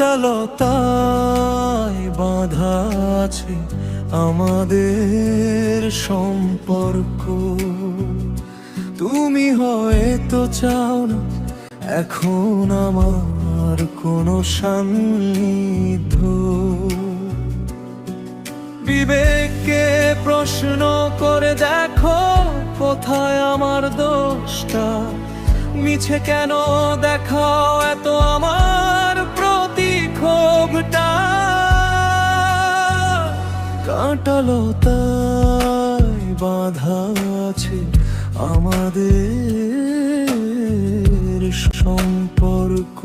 কাঁটালতায় বাঁধা আছে আমাদের সম্পর্ক। তুমি হয়তো চাও না এখন আমার কোনো সান্নিধ্য। বিবেককে প্রশ্ন করে দেখো কোথায় আমার দোষটা। মিছে কেন দেখাও এত আমার প্রতি ক্ষোভটা। কাঁটালতায় বাঁধা আছে আমাদের সম্পর্ক।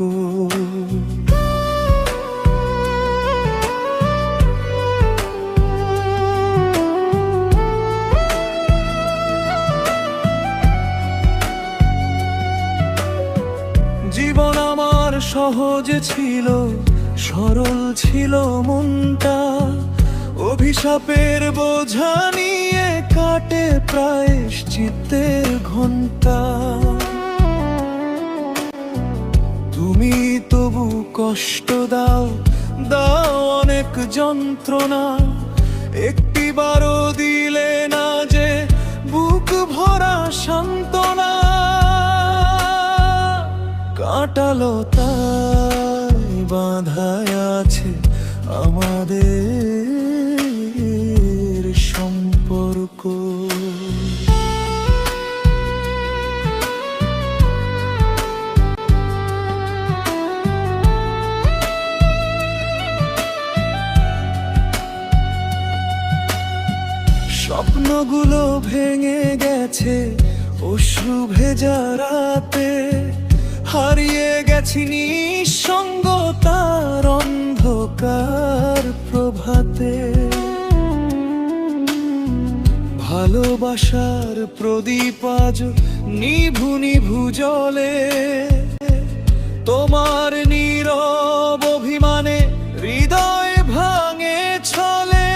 জীবন আমার সহজ ছিল, সরল ছিল মনটা। অভিশাপের বোঝা নিয়ে কাটে প্রায়শ্চিত্তের ঘণ্টা। তুমি তবু কষ্ট দাও, দাও অনেক যন্ত্রণা। একটিবারও দিলে না যে বুক ভরা সান্ত্বনা। কাঁটালতায় বাঁধা আছে আমাদের সম্পর্ক। স্বপ্নগুলো ভেঙে গেছে অশ্রু ভেজা রাতে। হারিয়ে গেছি নিঃসঙ্গতার অন্ধকার প্রভাতে। ভালোবাসার প্রদীপ আজ নিভু নিভু জ্বলে। তোমার নীরব অভিমানে হৃদয় ভাঙে ছলে।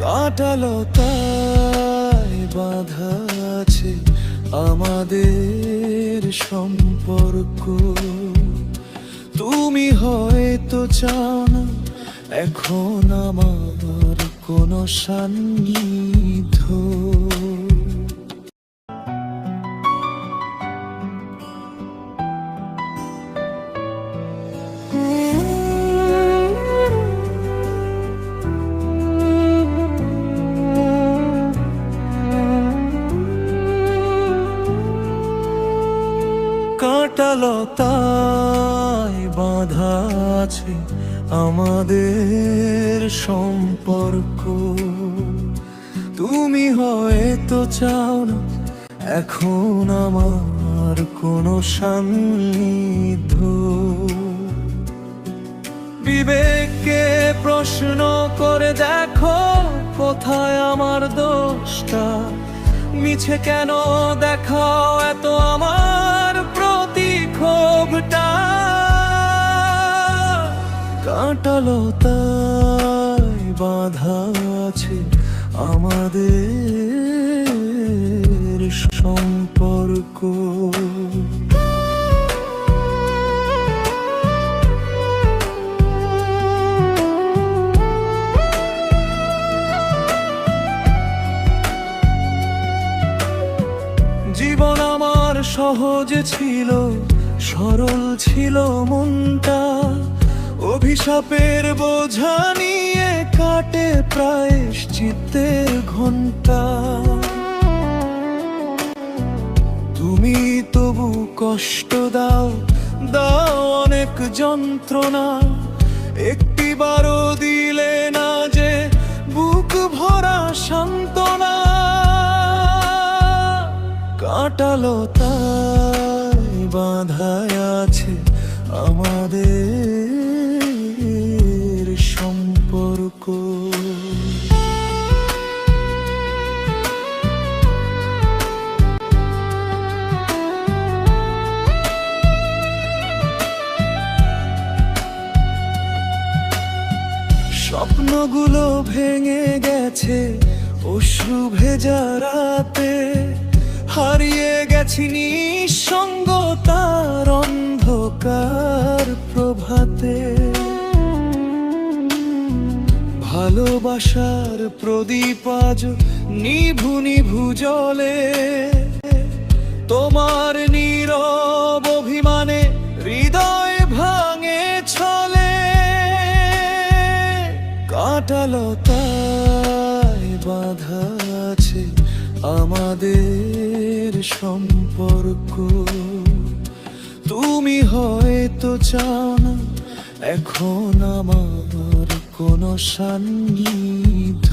কাঁটালতায় বাঁধা আছে আমাদের সম্পর্ক। তুমি হয়তো চাও না এখন আমার কোনো সান্নিধ্য। কাঁটালতায় বাঁধা আছে আমাদের সম্পর্ক। তুমি হয়তো চাও না এখন আমার কোনো সান্নিধ্য। বিবেককে প্রশ্ন করে দেখো কোথায় আমার দোষটা। মিছে কেন দেখাও এত আমার প্রতি ক্ষোভটা। কাঁটালতায় বাঁধা আছে আমাদের সম্পর্ক। জীবন আমার সহজ ছিল, সরল ছিল মনটা। অভিশাপের বোঝা নিয়ে কাটে প্রায়শ্চিত্তের ঘণ্টা। তুমি তবু কষ্ট দাও, দাও অনেক যন্ত্রণা। একটিবারও দিলে না যে বুক ভরা সান্ত্বনা। কাঁটালতায় বাঁধা আছে আমাদের সম্পর্ক। স্বপ্নগুলো ভেঙে গেছে অশ্রু ভেজা রাতে। হারিয়ে গেছি নিঃসঙ্গতার অন্ধকার রাতে ভালোবাসার প্রদীপ আজ নিভু নিভু জ্বলে তোমার নীরব অভিমানে হৃদয় ভাঙে ছলে কাঁটালতায় বাঁধা আছে আমাদের সম্পর্ক তুমি হয়তো চাও না এখন আমার কোনো সান্নিধ্য